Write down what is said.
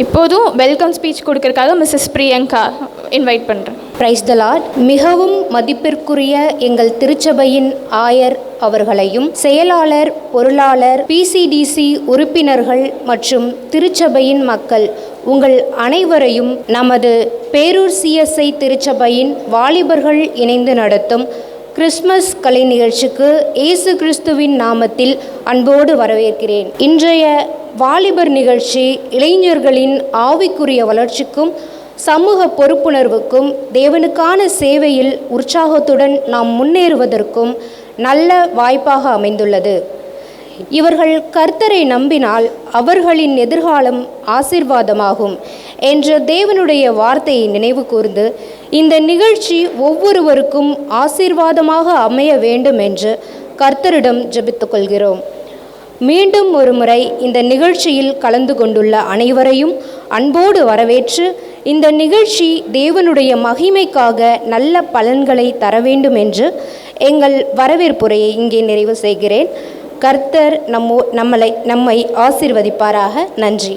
இப்போதும் welcome speech கொடுக்கறதுக்காக Mrs Priyanka invite பண்ணுறேன். Praise the Lord. மிகவும் மதிப்பிற்குரிய எங்கள் திருச்சபையின் ஆயர் அவர்களையும், செயலாளர், பொருளாளர், பிசிடிசி உறுப்பினர்கள் மற்றும் திருச்சபையின் மக்கள் உங்கள் அனைவரையும் நமது பேரூர் சிஎஸ்ஐ திருச்சபையின் வாலிபர்கள் இணைந்து நடத்தும் கிறிஸ்மஸ் கலை நிகழ்ச்சிக்கு இயேசு கிறிஸ்துவின் நாமத்தில் அன்போடு வரவேற்கிறேன். இன்றைய வாலிபர் நிகழ்ச்சி இளைஞர்களின் ஆவிக்குரிய வளர்ச்சிக்கும் சமூக பொறுப்புணர்வுக்கும் தேவனுக்கான சேவையில் உற்சாகத்துடன் நாம் முன்னேறுவதற்கும் நல்ல வாய்ப்பாக அமைந்துள்ளது. இவர்கள் கர்த்தரை நம்பினால் அவர்களின் எதிர்காலம் ஆசீர்வாதமாகும் என்ற தேவனுடைய வார்த்தையை நினைவு கூர்ந்து இந்த நிகழ்ச்சி ஒவ்வொருவருக்கும் ஆசீர்வாதமாக அமைய வேண்டும் என்று கர்த்தரிடம் ஜெபித்துக் கொள்கிறோம். மீண்டும் ஒரு முறை இந்த நிகழ்ச்சியில் கலந்து கொண்டுள்ள அனைவரையும் அன்போடு வரவேற்று இந்த நிகழ்ச்சி தேவனுடைய மகிமைக்காக நல்ல பலன்களை தர வேண்டும் என்று எங்கள் வரவேற்புரையை இங்கே நிறைவு செய்கிறேன். கர்த்தர் நம்மை ஆசீர்வதிப்பாராக. நன்றி.